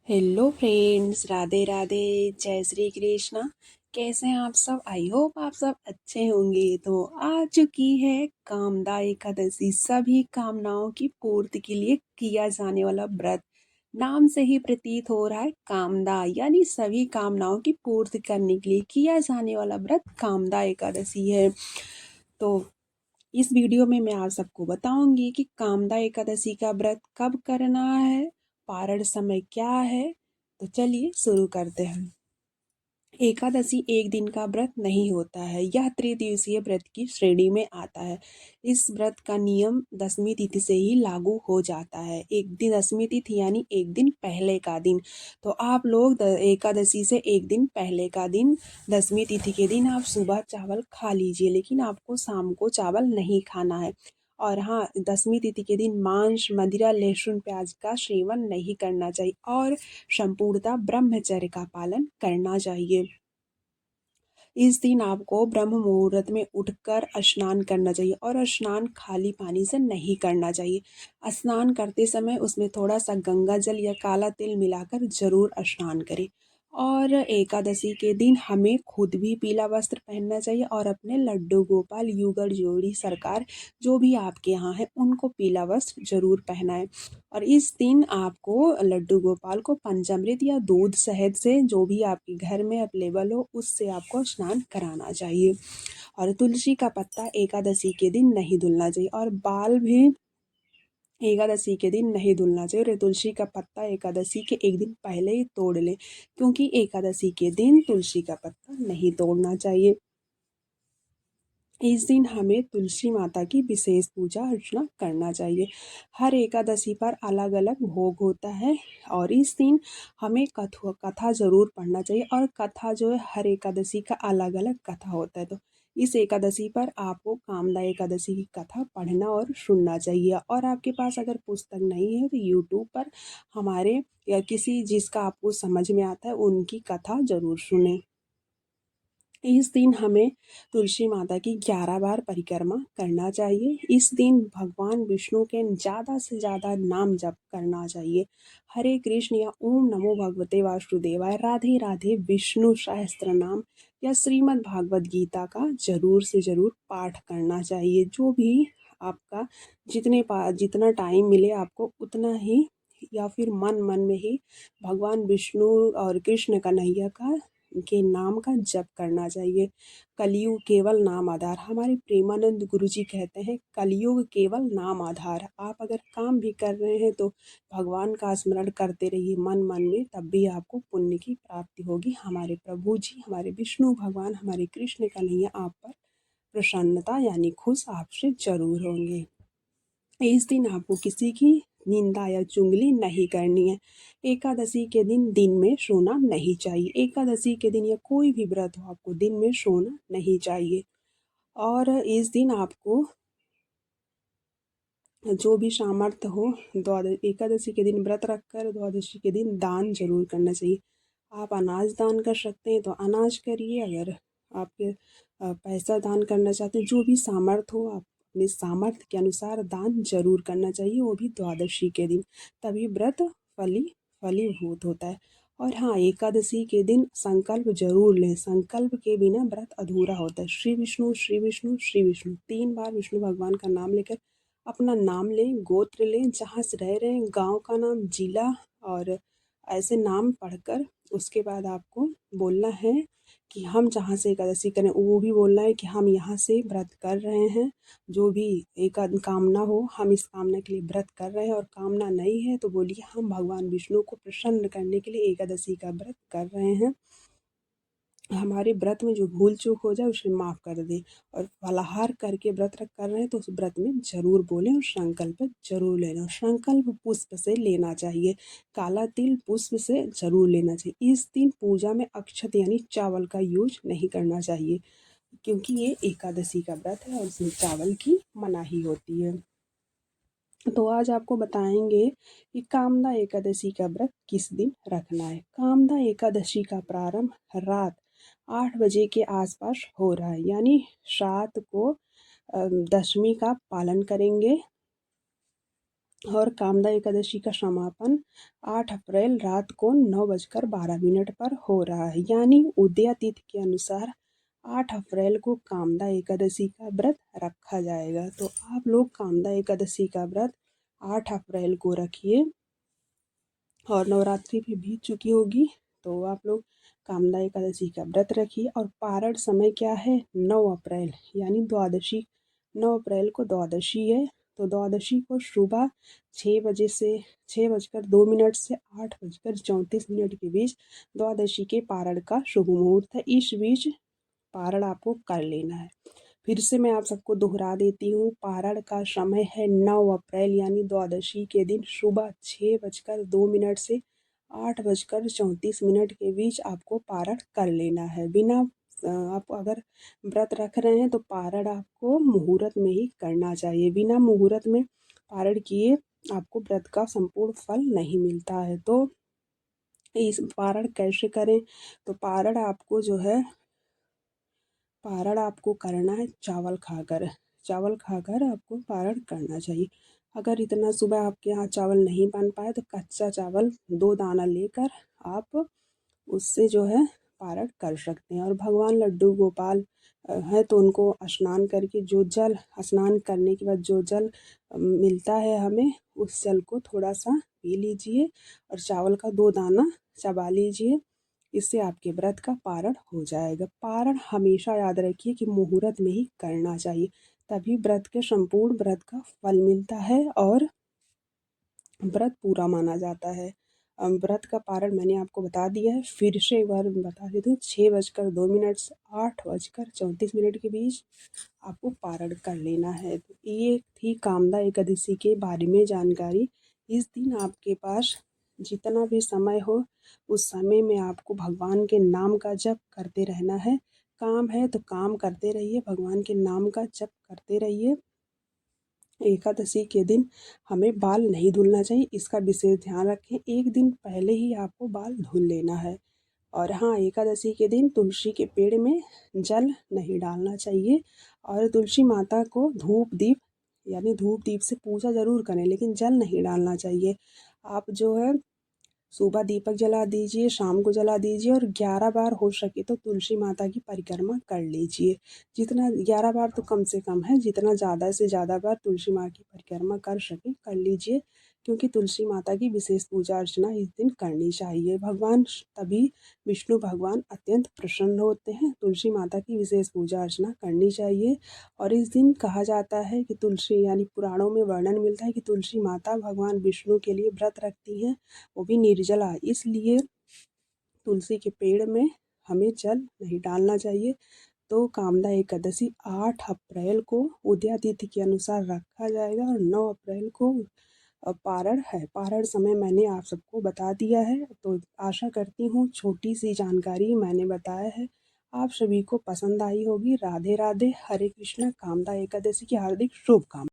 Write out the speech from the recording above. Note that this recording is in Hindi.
हेलो फ्रेंड्स, राधे राधे, जय श्री कृष्णा। कैसे हैं आप सब? आई होप आप सब अच्छे होंगे। तो आ चुकी है कामदा एकादशी, सभी कामनाओं की पूर्ति के लिए किया जाने वाला व्रत। नाम से ही प्रतीत हो रहा है कामदा, यानी सभी कामनाओं की पूर्ति करने के लिए किया जाने वाला व्रत कामदा एकादशी है। तो इस वीडियो में मैं आप सबको बताऊंगी कि कामदा एकादशी का व्रत कब करना है, पारण समय क्या है। तो चलिए शुरू करते हैं। एकादशी एक दिन का व्रत नहीं होता है, यह त्रिदिवसीय व्रत की श्रेणी में आता है। इस व्रत का नियम दसवीं तिथि से ही लागू हो जाता है। एक दिन दसवीं तिथि यानी एक दिन पहले का दिन। तो आप लोग एकादशी से एक दिन पहले का दिन, दसवीं तिथि के दिन आप सुबह चावल खा लीजिए, लेकिन आपको शाम को चावल नहीं खाना है। और हाँ, दसवीं तिथि के दिन मांस, मदिरा, लहसुन, प्याज का सेवन नहीं करना चाहिए और संपूर्णतः ब्रह्मचर्य का पालन करना चाहिए। इस दिन आपको ब्रह्म मुहूर्त में उठकर स्नान करना चाहिए और स्नान खाली पानी से नहीं करना चाहिए। स्नान करते समय उसमें थोड़ा सा गंगा जल या काला तिल मिलाकर जरूर स्नान करें। और एकादशी के दिन हमें खुद भी पीला वस्त्र पहनना चाहिए और अपने लड्डू गोपाल, युगल जोड़ी सरकार, जो भी आपके यहाँ है, उनको पीला वस्त्र जरूर पहनाएं। और इस दिन आपको लड्डू गोपाल को पंचामृत या दूध शहद से, जो भी आपके घर में अवेलेबल हो, उससे आपको स्नान कराना चाहिए। और तुलसी का पत्ता एकादशी के दिन नहीं धुलना चाहिए और बाल भी एकादशी के दिन नहीं धुलना चाहिए। और तुलसी का पत्ता एकादशी के एक दिन पहले ही तोड़ लें, क्योंकि एकादशी के दिन तुलसी का पत्ता नहीं तोड़ना चाहिए। इस दिन हमें तुलसी माता की विशेष पूजा अर्चना करना चाहिए। हर एकादशी पर अलग अलग भोग होता है और इस दिन हमें कथा ज़रूर पढ़ना चाहिए। और कथा जो है, हर एकादशी का अलग अलग कथा होता है। तो इस एकादशी पर आपको कामदा एकादशी की कथा पढ़ना और सुनना चाहिए। और आपके पास अगर पुस्तक नहीं है तो यूट्यूब पर हमारे या किसी जिसका आपको समझ में आता है उनकी कथा ज़रूर सुने। इस दिन हमें तुलसी माता की 11 बार परिक्रमा करना चाहिए। इस दिन भगवान विष्णु के ज़्यादा से ज़्यादा नाम जप करना चाहिए। हरे कृष्ण या ओम नमो भगवते वासुदेवाय, राधे राधे, विष्णु सहस्त्र नाम या श्रीमद् भागवत गीता का जरूर से ज़रूर पाठ करना चाहिए। जो भी आपका जितना टाइम मिले आपको उतना ही, या फिर मन मन में ही भगवान विष्णु और कृष्ण कन्हैया का के नाम का जप करना चाहिए। कलयुग केवल नाम आधार, हमारे प्रेमानंद गुरु जी कहते हैं, कलयुग केवल नाम आधार। आप अगर काम भी कर रहे हैं तो भगवान का स्मरण करते रहिए मन मन में, तब भी आपको पुण्य की प्राप्ति होगी। हमारे प्रभु जी, हमारे विष्णु भगवान, हमारे कृष्ण कन्हैया आप पर प्रसन्नता यानी खुश आपसे जरूर होंगे। इस दिन आपको किसी की निंदा या चुगली नहीं करनी है। एकादशी के दिन दिन में सोना नहीं चाहिए। एकादशी के दिन या कोई भी व्रत हो, आपको दिन में सोना नहीं चाहिए। और इस दिन आपको जो भी सामर्थ्य हो, द्वादश एकादशी के दिन व्रत रखकर द्वादशी के दिन दान जरूर करना चाहिए। आप अनाज दान कर सकते हैं तो अनाज करिए। अगर आपके पैसा दान करना चाहते हैं, जो भी सामर्थ्य हो, आप अपने सामर्थ्य के अनुसार दान जरूर करना चाहिए, वो भी द्वादशी के दिन। तभी व्रत फलीभूत होता है। और हाँ, एकादशी के दिन संकल्प जरूर लें। संकल्प के बिना व्रत अधूरा होता है। श्री विष्णु, श्री विष्णु, श्री विष्णु, 3 बार विष्णु भगवान का नाम लेकर अपना नाम लें, गोत्र लें, जहाँ से रह रहे हैं, गांव का नाम, जिला, और ऐसे नाम पढ़कर उसके बाद आपको बोलना है कि हम जहाँ से एकादशी करें, वो भी बोलना है कि हम यहाँ से व्रत कर रहे हैं। जो भी एक कामना हो, हम इस कामना के लिए व्रत कर रहे हैं। और कामना नहीं है तो बोलिए हम भगवान विष्णु को प्रसन्न करने के लिए एकादशी का व्रत कर रहे हैं। हमारे व्रत में जो भूल चूक हो जाए उसे माफ़ कर दे। और फलाहार करके व्रत कर रहे हैं तो उस व्रत में जरूर बोलें और संकल्प जरूर लेना। संकल्प पुष्प से लेना चाहिए, काला तिल पुष्प से जरूर लेना चाहिए। इस दिन पूजा में अक्षत यानी चावल का यूज नहीं करना चाहिए, क्योंकि ये एकादशी का व्रत है और इसमें चावल की मनाही होती है। तो आज आपको बताएंगे कि कामदा एकादशी का व्रत किस दिन रखना है। कामदा एकादशी का प्रारंभ रात 8 बजे के आसपास हो रहा है, यानी रात को दशमी का पालन करेंगे। और कामदा एकादशी का समापन 8 अप्रैल रात को 9:12 पर हो रहा है, यानी उदया तिथि के अनुसार 8 अप्रैल को कामदा एकादशी का व्रत रखा जाएगा। तो आप लोग कामदा एकादशी का व्रत 8 अप्रैल को रखिए। और नवरात्रि भी बीत चुकी होगी, तो आप लोग कामदा एकादशी का व्रत रखिए। और पारण समय क्या है, 9 अप्रैल यानी द्वादशी। 9 अप्रैल को द्वादशी है, तो द्वादशी को सुबह 6 बजे से 6:02 से 8:34 के बीच द्वादशी के पारण का शुभ मुहूर्त है। इस बीच पारण आपको कर लेना है। फिर से मैं आप सबको दोहरा देती हूँ, पारण का समय है 9 अप्रैल यानी द्वादशी के दिन सुबह 6:02 से 8:34 के बीच आपको पारण कर लेना है। बिना आप अगर व्रत रख रहे हैं तो पारण आपको मुहूर्त में ही करना चाहिए। बिना मुहूर्त में पारण किए आपको व्रत का संपूर्ण फल नहीं मिलता है। तो इस पारण कैसे करें, तो पारण आपको करना है चावल खाकर। चावल खाकर आपको पारण करना चाहिए। अगर इतना सुबह आपके यहाँ चावल नहीं बन पाए तो कच्चा चावल 2 दाना लेकर आप उससे जो है पारण कर सकते हैं। और भगवान लड्डू गोपाल है तो उनको स्नान करके स्नान करने के बाद जो जल मिलता है हमें, उस जल को थोड़ा सा पी लीजिए और चावल का 2 दाना चबा लीजिए। इससे आपके व्रत का पारण हो जाएगा। पारण हमेशा याद रखिए कि मुहूर्त में ही करना चाहिए, तभी संपूर्ण व्रत का फल मिलता है और व्रत पूरा माना जाता है। व्रत का पारण मैंने आपको बता दिया है, फिर से एक बार बता देती हूँ। 6:02 से 8:34 के बीच आपको पारण कर लेना है। तो ये थी कामदा एकादशी के बारे में जानकारी। इस दिन आपके पास जितना भी समय हो, उस समय में आपको भगवान के नाम का जप करते रहना है। काम है तो काम करते रहिए, भगवान के नाम का जप करते रहिए। एकादशी के दिन हमें बाल नहीं धुलना चाहिए, इसका विशेष ध्यान रखें। एक दिन पहले ही आपको बाल धुल लेना है। और हाँ, एकादशी के दिन तुलसी के पेड़ में जल नहीं डालना चाहिए। और तुलसी माता को धूप दीप से पूजा ज़रूर करें, लेकिन जल नहीं डालना चाहिए। आप जो है सुबह दीपक जला दीजिए, शाम को जला दीजिए और 11 बार हो सके तो तुलसी माता की परिक्रमा कर लीजिए। जितना 11 बार तो कम से कम है, जितना ज़्यादा से ज़्यादा बार तुलसी माँ की परिक्रमा कर सके कर लीजिए, क्योंकि तुलसी माता की विशेष पूजा अर्चना इस दिन करनी चाहिए। तभी विष्णु भगवान अत्यंत प्रसन्न होते हैं। तुलसी माता की विशेष पूजा अर्चना करनी चाहिए। और इस दिन कहा जाता है कि तुलसी यानी पुराणों में वर्णन मिलता है कि तुलसी माता भगवान विष्णु के लिए व्रत रखती हैं, वो भी निर्जला। इसलिए तुलसी के पेड़ में हमें जल नहीं डालना चाहिए। तो कामदा एकादशी 8 अप्रैल को उदया तिथि के अनुसार रखा जाएगा और 9 अप्रैल को पारण है। पारण समय मैंने आप सबको बता दिया है। तो आशा करती हूँ छोटी सी जानकारी मैंने बताया है आप सभी को पसंद आई होगी। राधे राधे, हरे कृष्णा। कामदा एकादशी की हार्दिक शुभकामनाएं।